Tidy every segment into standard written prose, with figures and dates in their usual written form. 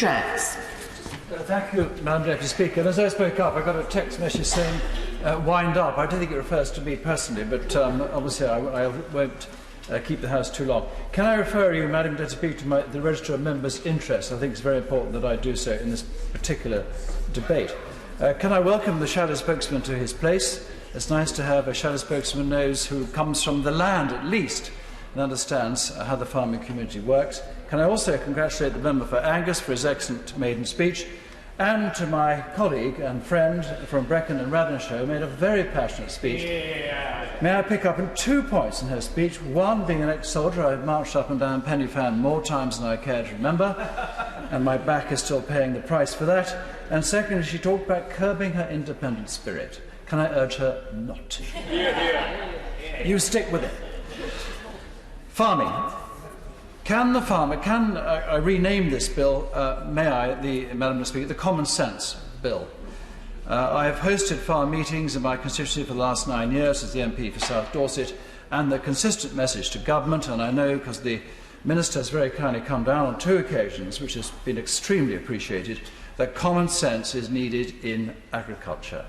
Drax. Thank you, Madam Deputy Speaker. And as I spoke up, I got a text message saying, wind up. I don't think it refers to me personally, but obviously I won't keep the House too long. Can I refer you, Madam Deputy Speaker, to the Register of Members' Interests? I think it's very important that I do so in this particular debate. Can I welcome the Shadow Spokesman to his place? It's nice to have a Shadow Spokesman who comes from the land at least and understands how the farming community works. Can I also congratulate the member for Angus for his excellent maiden speech, and to my colleague and friend from Brecon and Radnorshire, who made a very passionate speech. Yeah. May I pick up on 2 points in her speech? One, being an ex-soldier, I've marched up and down Penny Fan more times than I care to remember, and my back is still paying the price for that. And secondly, she talked about curbing her independent spirit. Can I urge her not to? You stick with it. Farming. Can I rename this bill, Madam Speaker, the Common Sense Bill? I have hosted farm meetings in my constituency for the last 9 years as the MP for South Dorset, and the consistent message to government, and I know because the Minister has very kindly come down on 2 occasions, which has been extremely appreciated, that common sense is needed in agriculture.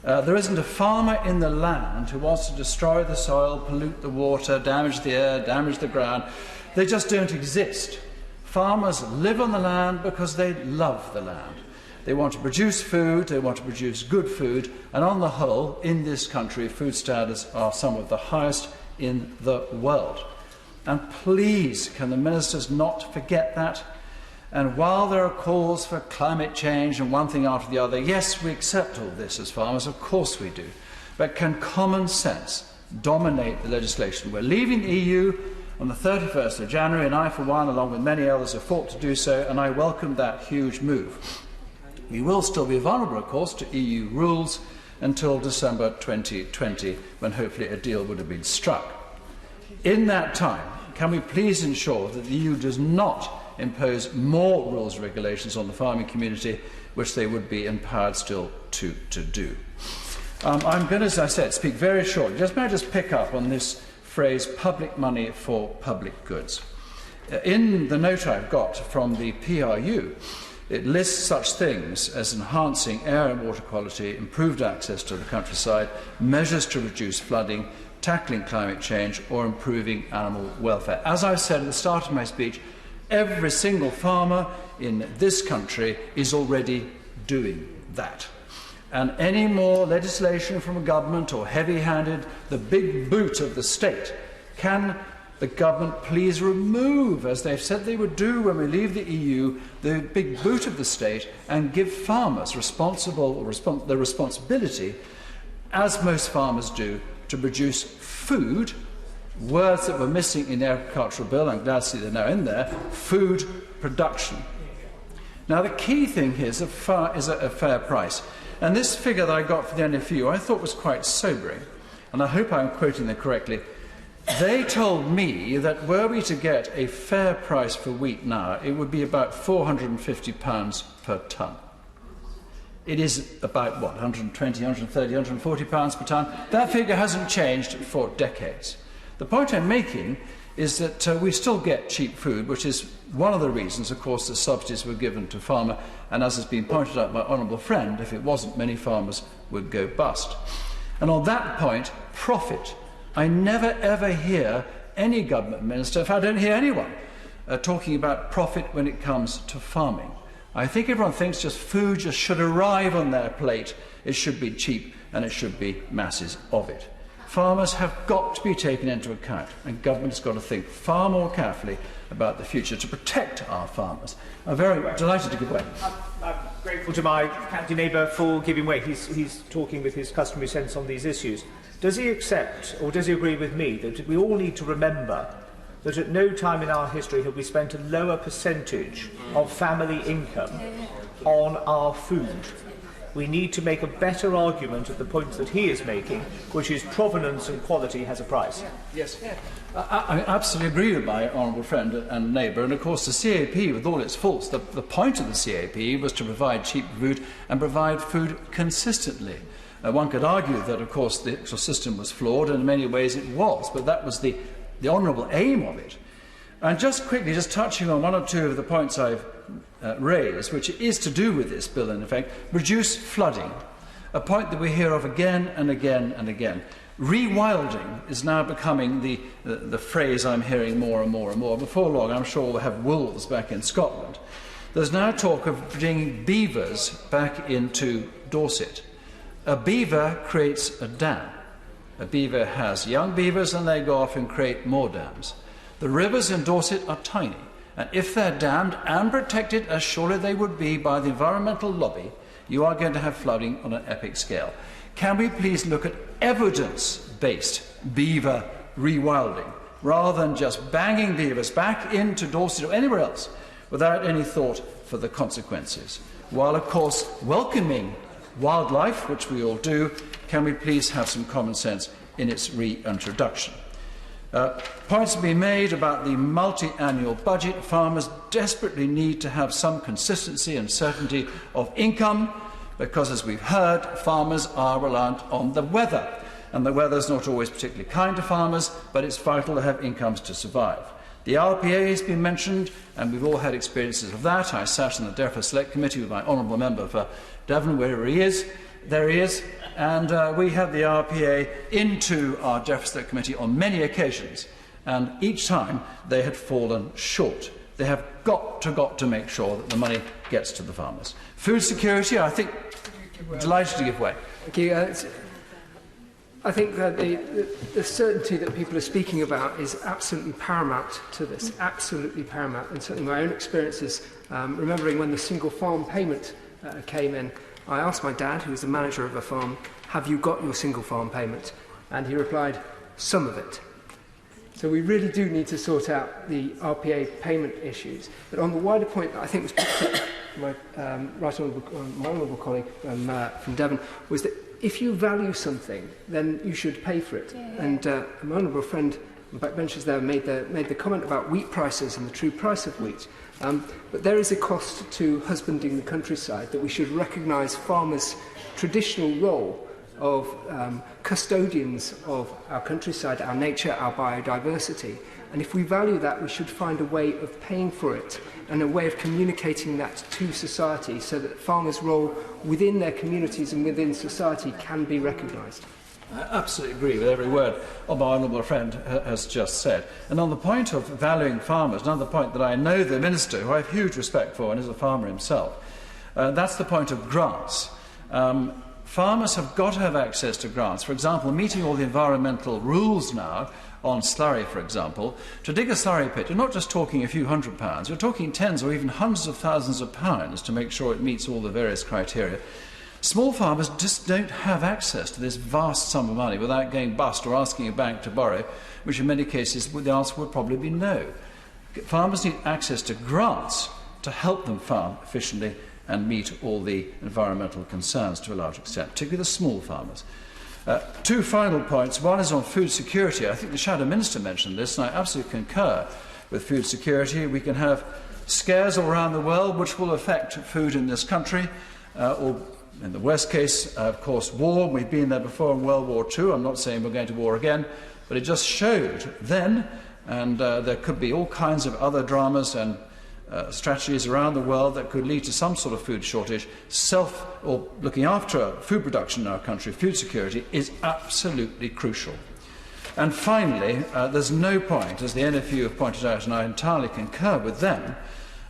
There isn't a farmer in the land who wants to destroy the soil, pollute the water, damage the air, damage the ground. They just don't exist. Farmers live on the land because they love the land. They want to produce food, they want to produce good food, and on the whole, in this country, food standards are some of the highest in the world. And please, can the ministers not forget that? And while there are calls for climate change and one thing after the other, yes, we accept all this as farmers, of course we do. But can common sense dominate the legislation? We're leaving the EU on the 31st of January, and I, for one, along with many others, have fought to do so, and I welcome that huge move. We will still be vulnerable, of course, to EU rules until December 2020, when hopefully a deal would have been struck. In that time, can we please ensure that the EU does not impose more rules and regulations on the farming community, which they would be empowered still to do? I'm going to, as I said, speak very shortly. May I just pick up on this phrase, public money for public goods. In the note I've got from the PRU, it lists such things as enhancing air and water quality, improved access to the countryside, measures to reduce flooding, tackling climate change, or improving animal welfare. As I said at the start of my speech, every single farmer in this country is already doing that. And any more legislation from a government or heavy-handed, the big boot of the state, can the government please remove, as they've said they would do when we leave the EU, the big boot of the state and give farmers the responsibility, as most farmers do, to produce food, words that were missing in the agricultural bill, I'm glad to see they're now in there, food production. Now the key thing here is a fair price. And this figure that I got for the NFU I thought was quite sobering, and I hope I'm quoting them correctly. They told me that were we to get a fair price for wheat now, it would be about £450 per tonne. It is about, what, 120, 130, 140 pounds per tonne? That figure hasn't changed for decades. The point I'm making is that we still get cheap food, which is one of the reasons, of course, the subsidies were given to farmer, and as has been pointed out by my honourable friend, if it wasn't, many farmers would go bust. And on that point, profit. I never ever hear any government minister, if I don't hear anyone, talking about profit when it comes to farming. I think everyone thinks just food just should arrive on their plate, it should be cheap, and it should be masses of it. Farmers have got to be taken into account, and government has got to think far more carefully about the future to protect our farmers. I'm very delighted to give way. I'm grateful to my county neighbour for giving way. He's talking with his customary sense on these issues. Does he accept, or does he agree with me, that we all need to remember that at no time in our history have we spent a lower percentage of family income on our food? We need to make a better argument at the points that he is making, which is provenance and quality has a price. Yes, I absolutely agree with my honourable friend and neighbour, and of course the CAP, with all its faults, the point of the CAP was to provide cheap food and provide food consistently. One could argue that, of course, the actual system was flawed, and in many ways it was, but that was the honourable aim of it. And just quickly, just touching on one or two of the points I've raised, which is to do with this bill, in effect, reduce flooding, a point that we hear of again and again and again. Rewilding is now becoming the phrase I'm hearing more and more and more. Before long, I'm sure we'll have wolves back in Scotland. There's now talk of bringing beavers back into Dorset. A beaver creates a dam. A beaver has young beavers and they go off and create more dams. The rivers in Dorset are tiny, and if they're dammed and protected, as surely they would be by the environmental lobby, you are going to have flooding on an epic scale. Can we please look at evidence-based beaver rewilding, rather than just banging beavers back into Dorset or anywhere else without any thought for the consequences? While, of course, welcoming wildlife, which we all do, can we please have some common sense in its reintroduction? Points have been made about the multi-annual budget. Farmers desperately need to have some consistency and certainty of income because, as we've heard, farmers are reliant on the weather. And the weather is not always particularly kind to farmers, but it's vital to have incomes to survive. The RPA has been mentioned, and we've all had experiences of that. I sat in the DEFRA Select Committee with my honourable member for Devon, wherever he is. There he is. And we had the RPA into our DEFRA Select Committee on many occasions, and each time they had fallen short. They have got to make sure that the money gets to the farmers. Food security, I think, delighted to give way. Thank you. I think that the certainty that people are speaking about is absolutely paramount to this, absolutely paramount. And certainly my own experiences, remembering when the single farm payment came in, I asked my dad, who was the manager of a farm, have you got your single farm payment? And he replied, some of it. So we really do need to sort out the RPA payment issues. But on the wider point that I think was picked up my honourable colleague from Devon, was that if you value something, then you should pay for it. Yeah. And my honourable friend on the backbenches there made the comment about wheat prices and the true price of wheat. But there is a cost to husbanding the countryside that we should recognise farmers' traditional role of custodians of our countryside, our nature, our biodiversity. And if we value that, we should find a way of paying for it and a way of communicating that to society so that farmers' role within their communities and within society can be recognised. I absolutely agree with every word my honourable friend has just said. And on the point of valuing farmers, another point that I know the Minister, who I have huge respect for and is a farmer himself, that's the point of grants. Farmers have got to have access to grants. For example, meeting all the environmental rules now on slurry, for example. To dig a slurry pit, you're not just talking a few £100s, you're talking tens or even hundreds of thousands of pounds to make sure it meets all the various criteria. Small farmers just don't have access to this vast sum of money without going bust or asking a bank to borrow, which in many cases the answer would probably be no. Farmers need access to grants to help them farm efficiently and meet all the environmental concerns to a large extent, particularly the small farmers. Two final points. One is on food security. I think the Shadow Minister mentioned this, and I absolutely concur with food security. We can have scares all around the world which will affect food in this country, or in the worst case, of course, war. We've been there before in World War II. I'm not saying we're going to war again, but it just showed then, and there could be all kinds of other dramas and strategies around the world that could lead to some sort of food shortage. Or looking after food production in our country, food security, is absolutely crucial. And finally, there's no point, as the NFU have pointed out, and I entirely concur with them,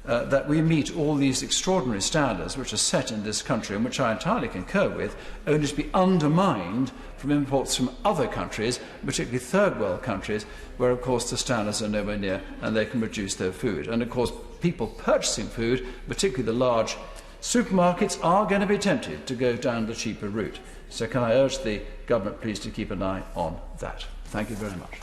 that we meet all these extraordinary standards which are set in this country, and which I entirely concur with, only to be undermined from imports from other countries, particularly third world countries, where of course the standards are nowhere near and they can reduce their food. And of course people purchasing food, particularly the large supermarkets, are going to be tempted to go down the cheaper route. So can I urge the government please to keep an eye on that. Thank you very much.